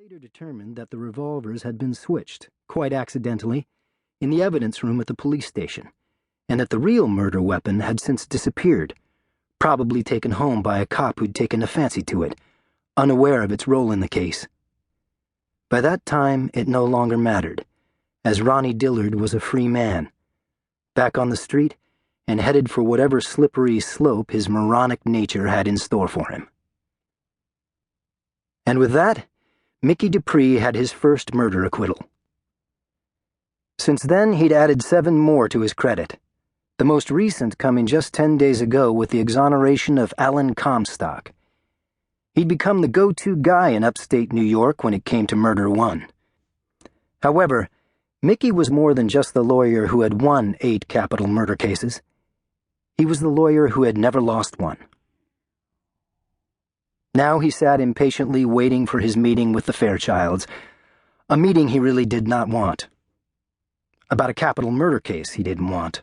later determined that the revolvers had been switched, quite accidentally, in the evidence room at the police station, and that the real murder weapon had since disappeared, probably taken home by a cop who'd taken a fancy to it, unaware of its role in the case. By that time, it no longer mattered, as Ronnie Dillard was a free man, back on the street and headed for whatever slippery slope his moronic nature had in store for him. And with that, Mickey Dupree had his first murder acquittal. Since then, he'd added 7 more to his credit, the most recent coming just 10 days ago with the exoneration of Alan Comstock. He'd become the go-to guy in upstate New York when it came to Murder One. However, Mickey was more than just the lawyer who had won 8 capital murder cases. He was the lawyer who had never lost one. Now he sat impatiently waiting for his meeting with the Fairchilds, a meeting he really did not want. About a capital murder case he didn't want.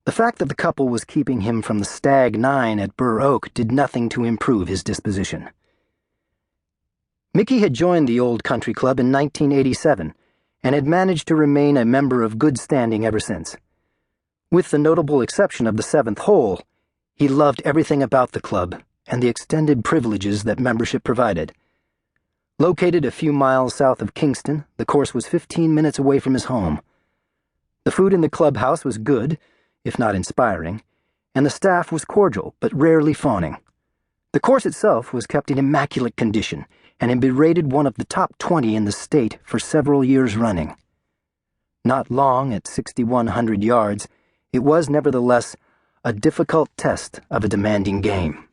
The fact that the couple was keeping him from the Stag 9 at Burr Oak did nothing to improve his disposition. Mickey had joined the old country club in 1987 and had managed to remain a member of good standing ever since. With the notable exception of the 7th hole, he loved everything about the club and the extended privileges that membership provided. Located a few miles south of Kingston, the course was 15 minutes away from his home. The food in the clubhouse was good, if not inspiring, and the staff was cordial but rarely fawning. The course itself was kept in immaculate condition and had been rated one of the top 20 in the state for several years running. Not long at 6,100 yards, it was nevertheless a difficult test of a demanding game.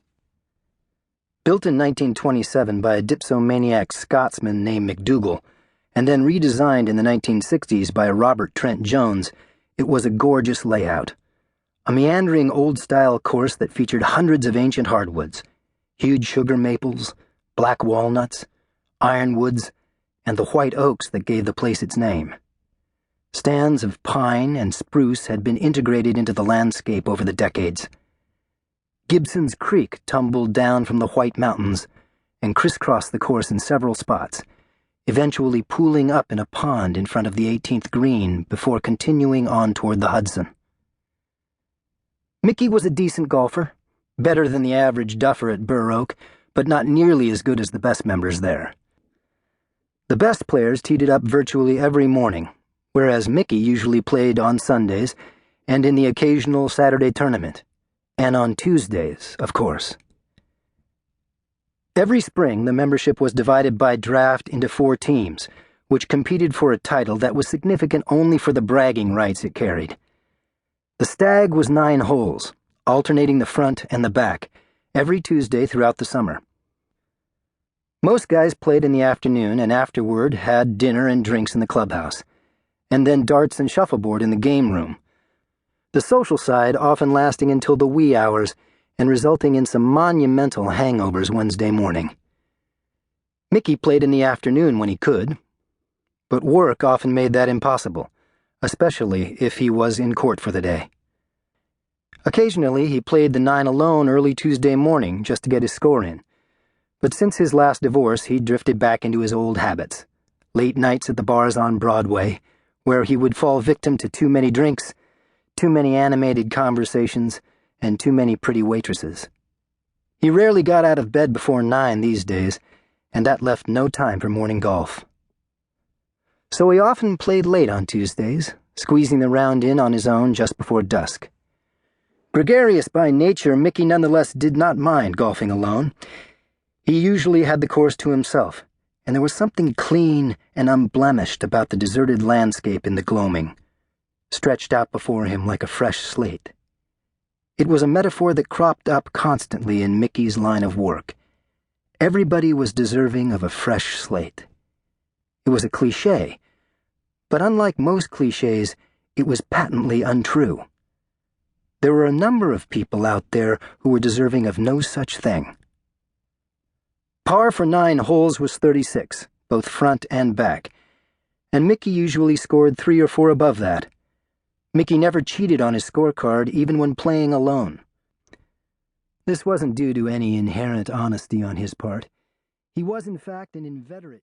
Built in 1927 by a dipsomaniac Scotsman named McDougall, and then redesigned in the 1960s by Robert Trent Jones, it was a gorgeous layout. A meandering old-style course that featured hundreds of ancient hardwoods, huge sugar maples, black walnuts, ironwoods, and the white oaks that gave the place its name. Stands of pine and spruce had been integrated into the landscape over the decades. Gibson's Creek tumbled down from the White Mountains and crisscrossed the course in several spots, eventually pooling up in a pond in front of the 18th green before continuing on toward the Hudson. Mickey was a decent golfer, better than the average duffer at Burr Oak, but not nearly as good as the best members there. The best players teed it up virtually every morning, whereas Mickey usually played on Sundays and in the occasional Saturday tournament. And on Tuesdays, of course. Every spring, the membership was divided by draft into 4 teams, which competed for a title that was significant only for the bragging rights it carried. The Stag was 9 holes, alternating the front and the back, every Tuesday throughout the summer. Most guys played in the afternoon and afterward had dinner and drinks in the clubhouse, and then darts and shuffleboard in the game room. The social side often lasting until the wee hours and resulting in some monumental hangovers Wednesday morning. Mickey played in the afternoon when he could, but work often made that impossible, especially if he was in court for the day. Occasionally, he played the 9 alone early Tuesday morning just to get his score in, but since his last divorce, he drifted back into his old habits, late nights at the bars on Broadway, where he would fall victim to too many drinks, too many animated conversations, and too many pretty waitresses. He rarely got out of bed before 9 these days, and that left no time for morning golf. So he often played late on Tuesdays, squeezing the round in on his own just before dusk. Gregarious by nature, Mickey nonetheless did not mind golfing alone. He usually had the course to himself, and there was something clean and unblemished about the deserted landscape in the gloaming, stretched out before him like a fresh slate. It was a metaphor that cropped up constantly in Mickey's line of work. Everybody was deserving of a fresh slate. It was a cliché, but unlike most clichés, it was patently untrue. There were a number of people out there who were deserving of no such thing. Par for 9 holes was 36, both front and back, and Mickey usually scored 3 or 4 above that. Mickey never cheated on his scorecard even when playing alone. This wasn't due to any inherent honesty on his part. He was, in fact, an inveterate